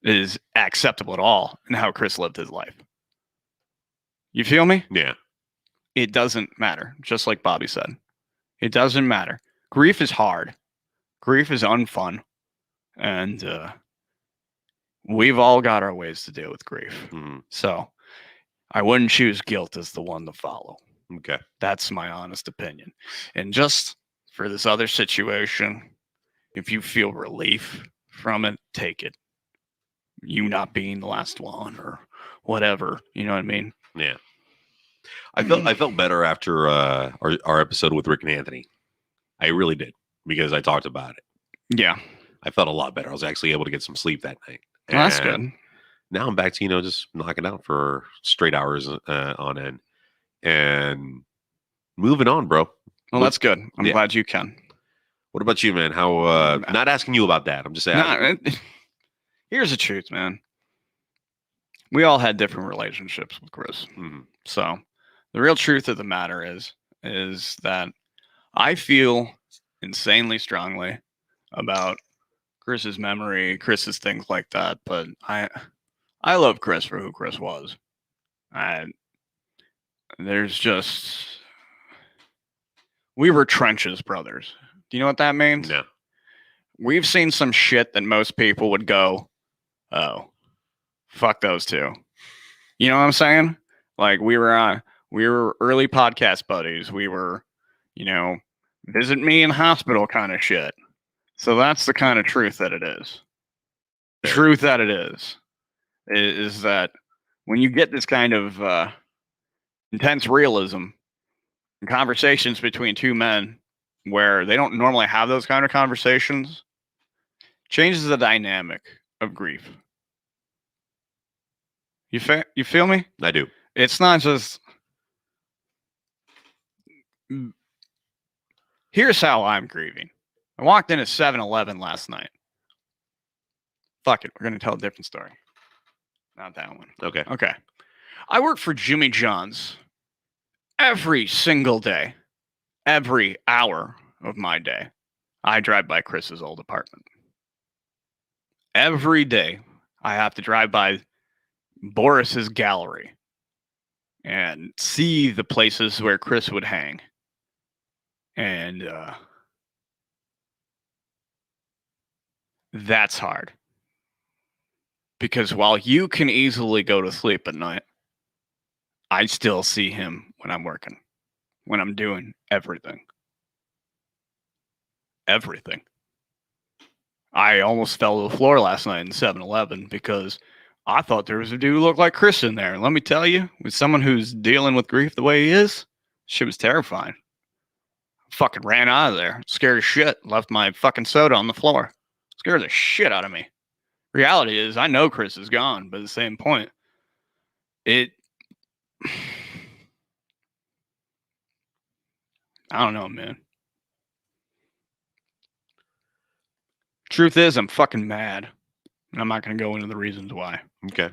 is acceptable at all in how Chris lived his life. You feel me? Yeah. It doesn't matter. Just like Bobby said, it doesn't matter. Grief is hard. Grief is unfun. And we've all got our ways to deal with grief. Mm-hmm. So I wouldn't choose guilt as the one to follow. Okay. That's my honest opinion. And just for this other situation, if you feel relief from it, take it. You not being the last one or whatever. You know what I mean? Yeah. I felt better after our episode with Rick and Anthony. I really did, because I talked about it. Yeah. I felt a lot better. I was actually able to get some sleep that night. Well, that's good. Now I'm back to, just knocking out for straight hours on end and moving on, bro. Well, that's good. I'm glad you can. What about you, man? How, not asking you about that. I'm just saying. Here's the truth, man. We all had different relationships with Chris. Mm-hmm. So the real truth of the matter is that I feel insanely strongly about Chris's memory, Chris's things like that. But I love Chris for who Chris was. We were trenches brothers. Do you know what that means? No. We've seen some shit that most people would go, "Oh, fuck those two." You know what I'm saying? Like we were early podcast buddies. We were, visit me in hospital kind of shit. So that's the kind of truth that it is. The truth that it is that when you get this kind of intense realism in conversations between two men where they don't normally have those kind of conversations, changes the dynamic of grief. You feel me? I do. It's not just, here's how I'm grieving. I walked into 7-Eleven last night. Fuck it. We're going to tell a different story. Not that one. Okay. I work for Jimmy John's every single day. Every hour of my day, I drive by Chris's old apartment. Every day, I have to drive by Boris's gallery and see the places where Chris would hang. And that's hard. Because while you can easily go to sleep at night, I still see him when I'm working, when I'm doing everything. Everything. I almost fell to the floor last night in 7-Eleven because I thought there was a dude who looked like Chris in there. And let me tell you, with someone who's dealing with grief the way he is, shit was terrifying. Fucking ran out of there. Scared as shit. Left my fucking soda on the floor. Scared the shit out of me. Reality is, I know Chris is gone, but at the same point, I don't know, man. Truth is, I'm fucking mad. And I'm not going to go into the reasons why. Okay.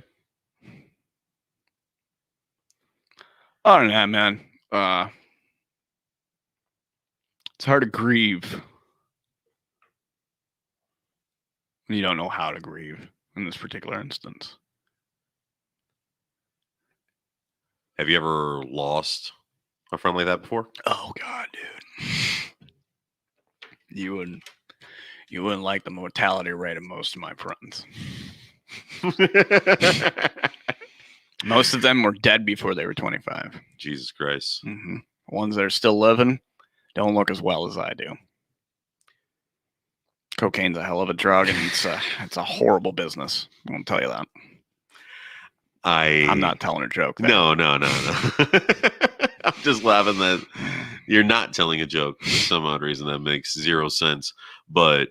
Other than that, man, it's hard to grieve when you don't know how to grieve in this particular instance. Have you ever lost a friend like that before? Oh God, dude. You wouldn't like the mortality rate of most of my friends. Most of them were dead before they were 25. Jesus Christ. Mm-hmm. Ones that are still living don't look as well as I do. Cocaine's a hell of a drug, and it's a horrible business. I won't tell you that. I'm not telling a joke. No. I'm just laughing that you're not telling a joke for some odd reason that makes zero sense. But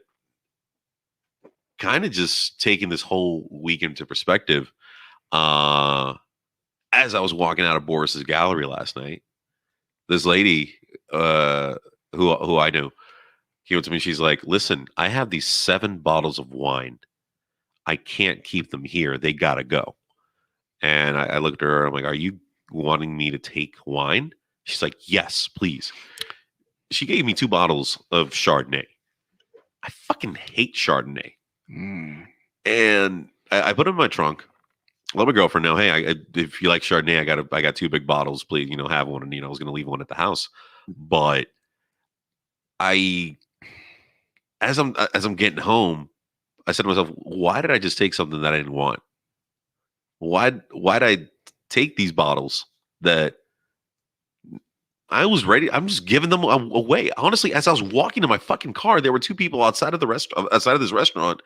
kind of just taking this whole week into perspective, as I was walking out of Boris's gallery last night, this lady who I knew came up to me. She's like, "Listen, I have these 7 bottles of wine. I can't keep them here. They gotta go." And I looked at her. I'm like, "Are you wanting me to take wine?" She's like, "Yes, please." She gave me 2 bottles of Chardonnay. I fucking hate Chardonnay. And I put it in my trunk. Let my girlfriend know, hey, if you like Chardonnay, I got 2 big bottles. Please, have one. And I was going to leave one at the house, but as I'm getting home, I said to myself, why did I just take something that I didn't want? Why'd I take these bottles that I was ready? I'm just giving them away. Honestly, as I was walking to my fucking car, there were 2 people outside of this restaurant,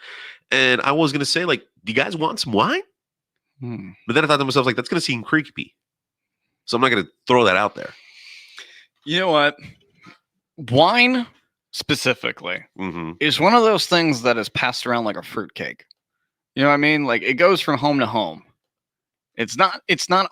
and I was gonna say, like, do you guys want some wine? But then I thought to myself, like, that's gonna seem creepy, so I'm not gonna throw that out there. You know what? Wine specifically is one of those things that is passed around like a fruitcake. You know what I mean? Like, it goes from home to home. It's not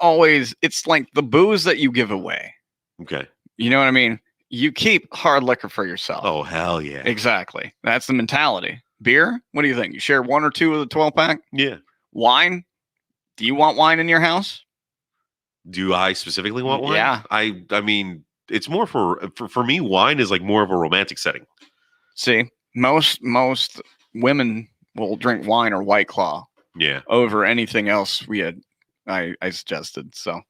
always, it's like the booze that you give away. Okay. You know what I mean? You keep hard liquor for yourself. Oh, hell yeah. Exactly. That's the mentality. Beer? What do you think? You share 1 or 2 of the 12-pack? Yeah. Wine? Do you want wine in your house? Do I specifically want wine? Yeah. I mean, it's more for me, wine is like more of a romantic setting. See, most women will drink wine or White Claw. Yeah. Over anything else I suggested. So,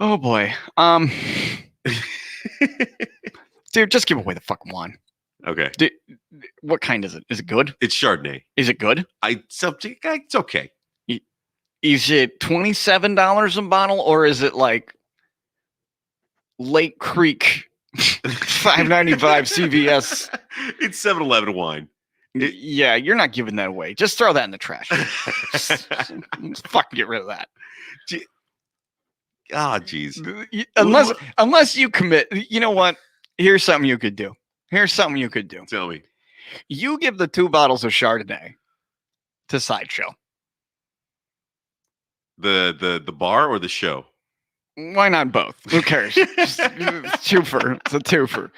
oh boy. Dude, just give away the fucking wine. Okay. What kind is it? Is it good? It's Chardonnay. Is it good? It's okay. Is it $27 a bottle, or is it like Lake Creek $5.95 CVS? It's 7-Eleven wine. Yeah, you're not giving that away. Just throw that in the trash. just fucking get rid of that. Jeez. Unless you commit. You know what? Here's something you could do. Tell me. You give the 2 bottles of Chardonnay to Sideshow. The bar or the show? Why not both? Who cares? It's a twofer.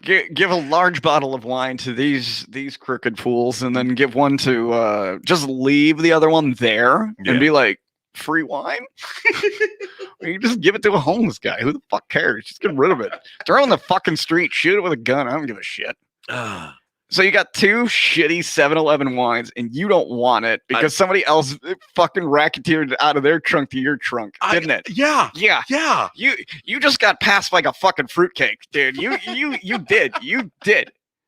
Give a large bottle of wine to these crooked fools, and then give one to just leave the other one there and be like, free wine? Or you just give it to a homeless guy. Who the fuck cares? Just get rid of it. Throw it on the fucking street. Shoot it with a gun. I don't give a shit. So you got 2 shitty 7-Eleven wines, and you don't want it because somebody else fucking racketeered out of their trunk to your trunk, didn't it? Yeah. You just got passed like a fucking fruitcake, dude. You did.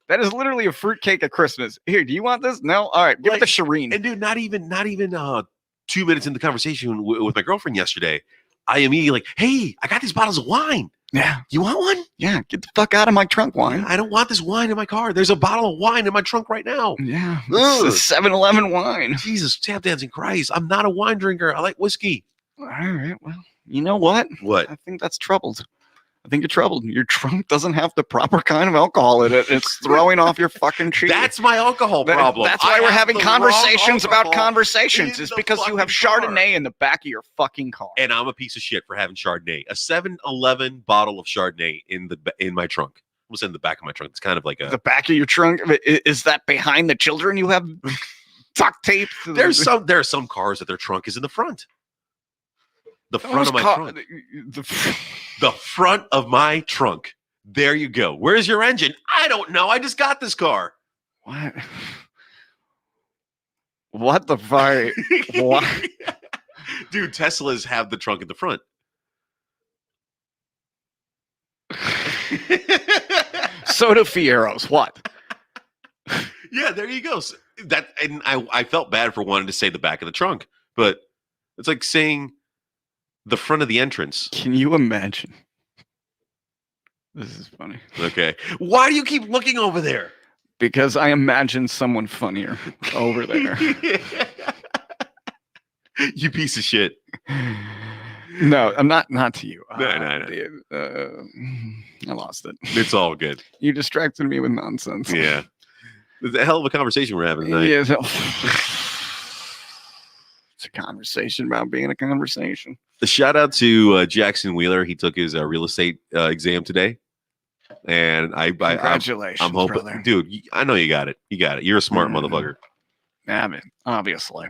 That is literally a fruitcake at Christmas. Here, do you want this? No. All right, give it to Shireen. And dude, not even 2 minutes in the conversation with my girlfriend yesterday, I immediately like, hey, I got these bottles of wine. Yeah. You want one? Yeah. Get the fuck out of my trunk, wine. I don't want this wine in my car. There's a bottle of wine in my trunk right now. Yeah. It's a 7-Eleven wine. Jesus, tap dancing Christ. I'm not a wine drinker. I like whiskey. All right. Well, you know what? What? I think that's troubled. I think you're troubled. Your trunk doesn't have the proper kind of alcohol in it. It's throwing off your fucking cheek. That's my alcohol problem. That's why we're having conversations about conversations. It's because you have Chardonnay in the back of your fucking car. And I'm a piece of shit for having Chardonnay. A 7-Eleven bottle of Chardonnay in my trunk. Was in the back of my trunk. It's kind of like the back of your trunk. Is that behind the children? You have duct tape. There are some cars that their trunk is in the front. The front of my trunk. The front of my trunk. There you go. Where's your engine? I don't know. I just got this car. What? What the fuck? What? Dude, Teslas have the trunk at the front. So do Fieros. What? Yeah, there you go. So I felt bad for wanting to say the back of the trunk, but it's like saying the front of the entrance. Can you imagine? This is funny. Okay. Why do you keep looking over there? Because I imagine someone funnier over there. You piece of shit. No, I'm not to you. No. I lost it. It's all good. You distracted me with nonsense. Yeah. It's a hell of a conversation we're having tonight. Yeah, it's a conversation about being a conversation. A shout out to Jackson Wheeler. He took his real estate exam today. And Congratulations, I'm hoping, brother. dude, I know you got it. You got it. You're a smart motherfucker. I mean, obviously.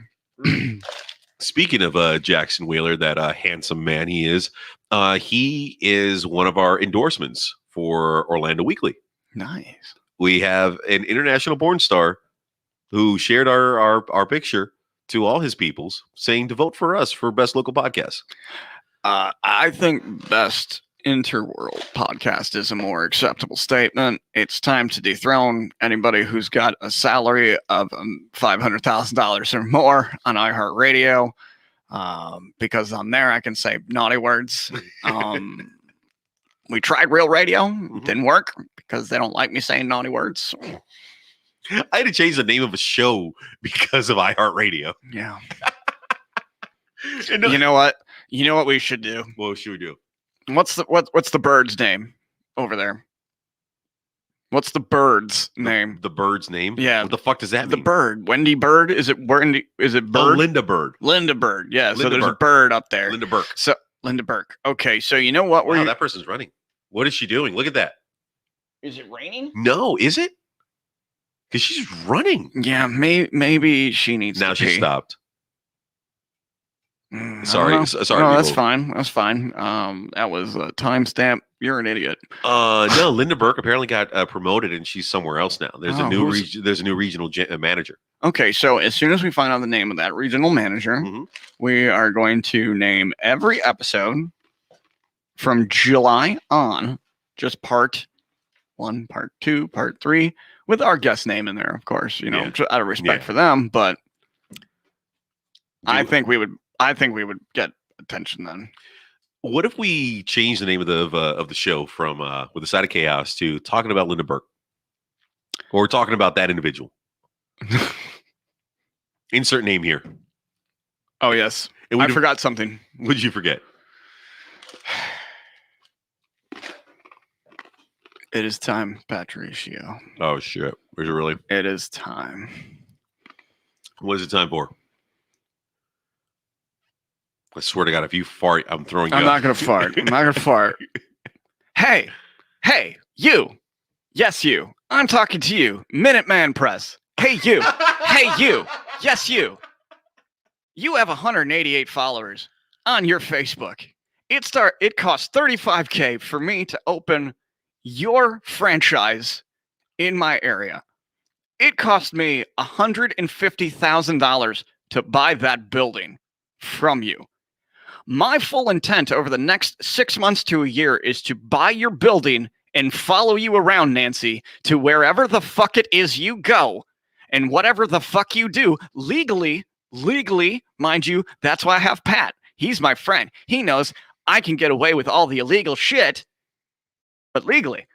Speaking of Jackson Wheeler, that handsome man he is one of our endorsements for Orlando Weekly. Nice. We have an international porn star who shared our picture to all his peoples, saying to vote for us for best local podcast. I think best interworld podcast is a more acceptable statement. It's time to dethrone anybody who's got a salary of $500,000 or more on iHeartRadio, because on there I can say naughty words. We tried Real Radio, didn't work because they don't like me saying naughty words. I had to change the name of a show because of iHeartRadio. Yeah. You know what? You know what we should do? What should we do? What's the bird's name over there? What's the bird's name? The bird's name? Yeah. What the fuck does that mean? The bird. Wendy Bird? Is it Wendy? Is it Bird? Oh, Linda Bird. Linda Bird. Yeah. Linda so there's Burke. a bird up there. Linda Burke. So Linda Burke. Okay. So you know what? Wow, that person's running. What is she doing? Look at that. Is it raining? No, is it? Because she's running. Yeah. Maybe she needs Now to she pee. stopped. Sorry. Sorry. No, that's people. fine. That's fine. That was a timestamp. You're an idiot. No, Linda Burke apparently got promoted, and she's somewhere else now. There's Oh, a new there's a new regional manager. Okay, so as soon as we find out the name of that regional manager, we are going to name every episode from July on, just part 1, part 2, part 3, with our guest name in there, of course. You know, out of respect for them. But I think we would get attention then. What if we change the name of the show from With a Side of Chaos to talking about Linda Burke, or talking about that individual? Insert name here. Oh yes, I forgot something. What did you forget? It is time, Patricio. Oh shit! Is it really? It is time. What is it time for? I swear to God, if you fart, I'm throwing you. I'm not gonna fart. I'm not gonna fart. Hey, you. Yes, you. I'm talking to you, Minuteman Press. Hey, you. Hey, you. Yes, you. You have 188 followers on your Facebook. It costs $35,000 for me to open your franchise in my area. It cost me $150,000 to buy that building from you. My full intent over the next 6 months to a year is to buy your building and follow you around, Nancy, to wherever the fuck it is you go. And whatever the fuck you do, legally, mind you, that's why I have Pat. He's my friend. He knows I can get away with all the illegal shit, but legally.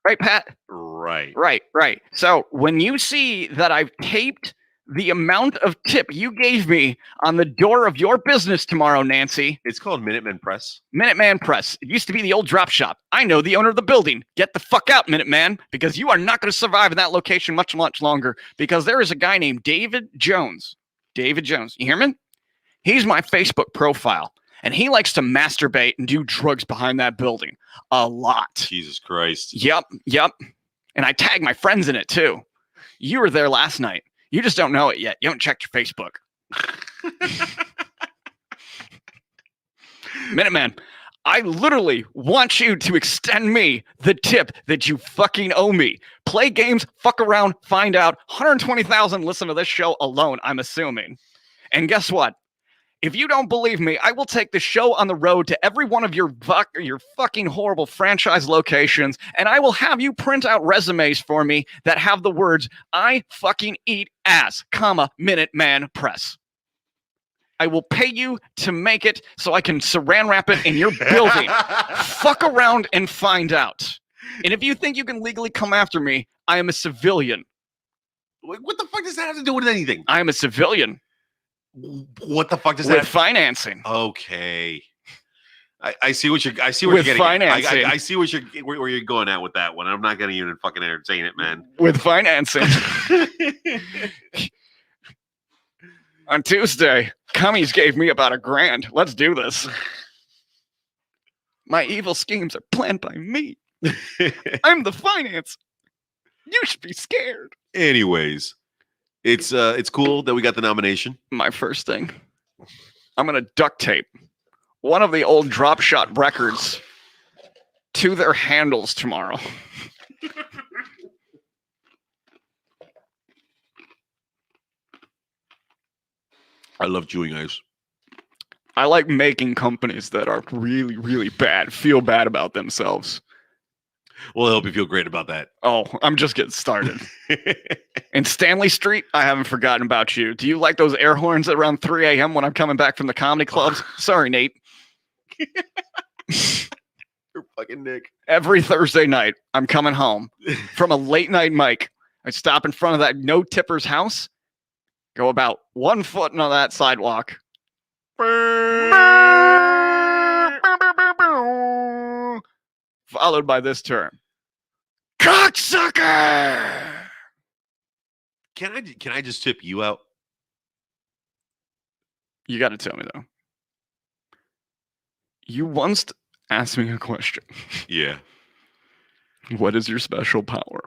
Right, Pat? Right. Right. So when you see that I've taped the amount of tip you gave me on the door of your business tomorrow, Nancy. It's called Minuteman Press. Minuteman Press. It used to be the old drop shop. I know the owner of the building. Get the fuck out, Minuteman, because you are not going to survive in that location much longer, because there is a guy named David Jones. David Jones. You hear me? He's my Facebook profile, and he likes to masturbate and do drugs behind that building a lot. Jesus Christ. Yep. And I tag my friends in it, too. You were there last night. You just don't know it yet. You haven't checked your Facebook. Minuteman, I literally want you to extend me the tip that you fucking owe me. Play games, fuck around, find out. 120,000 listen to this show alone, I'm assuming. And guess what? If you don't believe me, I will take the show on the road to every one of your fucking horrible franchise locations, and I will have you print out resumes for me that have the words, I fucking eat ass, comma, Minuteman Press. I will pay you to make it so I can saran wrap it in your building. Fuck around and find out. And if you think you can legally come after me, I am a civilian. What the fuck does that have to do with anything? I am a civilian. What the fuck does with that? Financing? Okay, I see what you're. I see what with you're getting. Financing. I see what you're where you're going at with that one. I'm not gonna even fucking entertain it, man. With financing. On Tuesday, Cummies gave me about $1,000. Let's do this. My evil schemes are planned by me. I'm the finance. You should be scared. Anyways, it's cool that we got the nomination. My first thing, I'm gonna duct tape one of the old drop shot records to their handles tomorrow. I love chewing ice. I like making companies that are really, really bad feel bad about themselves. We'll help you feel great about that. Oh, I'm just getting started. In Stanley Street, I haven't forgotten about you. Do you like those air horns at around 3 a.m. when I'm coming back from the comedy clubs? Sorry, Nate. You're fucking Nick. Every Thursday night, I'm coming home from a late night mic. I stop in front of that no tipper's house, go about 1 foot on that sidewalk. Followed by this term. Cocksucker! Can I just tip you out? You got to tell me, though. You once asked me a question. Yeah. What is your special power?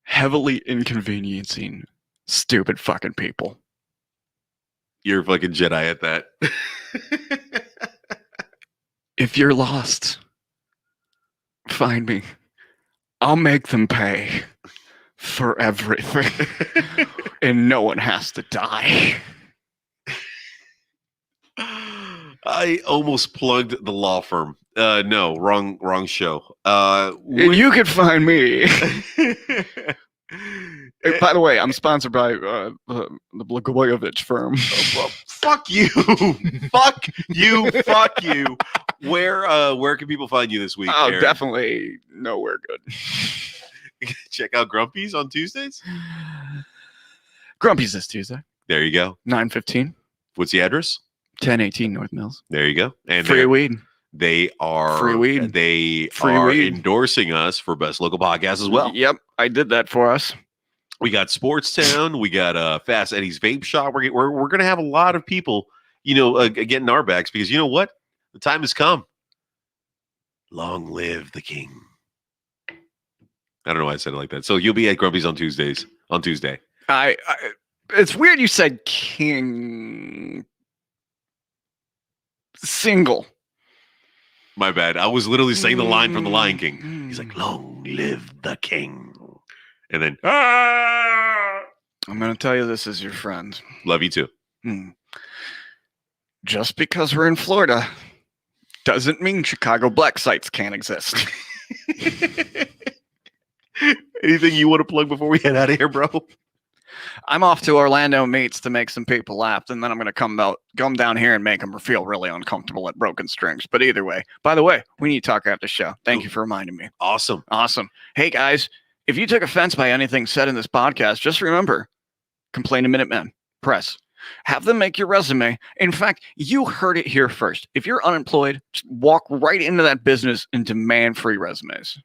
Heavily inconveniencing stupid fucking people. You're a fucking Jedi at that. If you're lost, find me. I'll make them pay for everything. And no one has to die. I almost plugged the law firm. No, wrong show. You could find me. Hey, by the way, I'm sponsored by the Blagojevich firm. Fuck you. Fuck you. Fuck you. Where can people find you this week? Oh, Aaron? definitely nowhere good. Check out Grumpy's on Tuesdays. Grumpy's this Tuesday. There you go. 9:15. What's the address? 1018 North Mills. There you go. And free weed. They are free weed. They free are weed. Endorsing us for Best Local Podcast as well. Yep, I did that for us. We got Sportstown. We got Fast Eddie's Vape Shop. We're going to have a lot of people, getting our backs because you know what? The time has come. Long live the king. I don't know why I said it like that. So you'll be at Grumpy's on Tuesday. It's weird you said king. Single. My bad. I was literally saying the line from The Lion King. He's like, long live the king. And then, I'm going to tell you this is your friend. Love you too. Just because we're in Florida doesn't mean Chicago black sites can't exist. Anything you want to plug before we head out of here, bro? I'm off to Orlando Meets to make some people laugh, and then I'm going to come down here and make them feel really uncomfortable at Broken Strings. But either way, by the way, we need to talk after the show. Thank you for reminding me. Awesome. Hey, guys, if you took offense by anything said in this podcast, just remember, complain to Minuteman Press. Have them make your resume. In fact, you heard it here first. If you're unemployed, just walk right into that business and demand free resumes.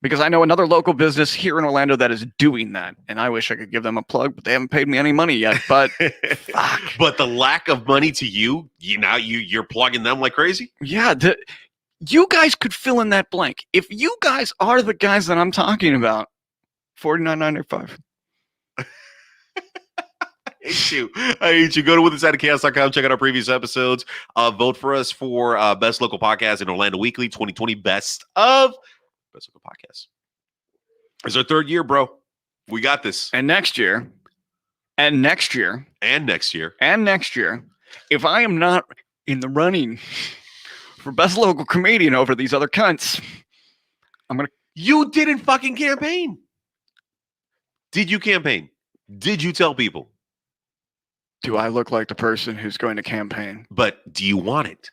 Because I know another local business here in Orlando that is doing that. And I wish I could give them a plug, but they haven't paid me any money yet. But fuck. But the lack of money to you're plugging them like crazy? Yeah. You guys could fill in that blank. If you guys are the guys that I'm talking about, $49.95. I hate you. Go to withinsideofchaos.com. Check out our previous episodes. Vote for us for Best Local Podcast in Orlando Weekly 2020 Best Local Podcast. It's our third year, bro. We got this. And next year, and next year, And next year. and next year, if I am not in the running for best local comedian over these other cunts, You didn't fucking campaign. Did you campaign? Did you tell people? do I look like the person who's going to campaign? But do you want it?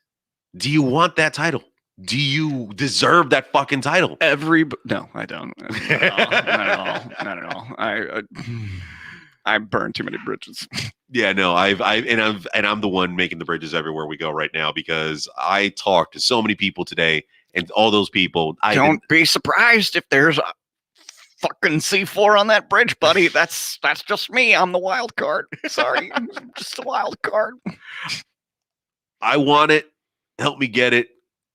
Do you want that title? Do you deserve that fucking title? No, I don't. Not at all. Not at all. I burn too many bridges. Yeah, no, I'm the one making the bridges everywhere we go right now because I talked to so many people today, and all those people. Don't be surprised if there's a fucking C4 on that bridge, buddy. That's just me. I'm the wild card. Sorry, just a wild card. I want it. Help me get it.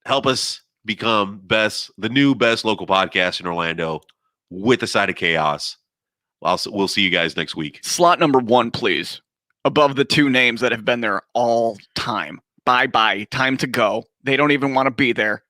Help us become the new best local podcast in Orlando with a side of chaos. We'll see you guys next week. Slot number 1, please. Above the 2 names that have been there all time. Bye-bye. Time to go. They don't even want to be there.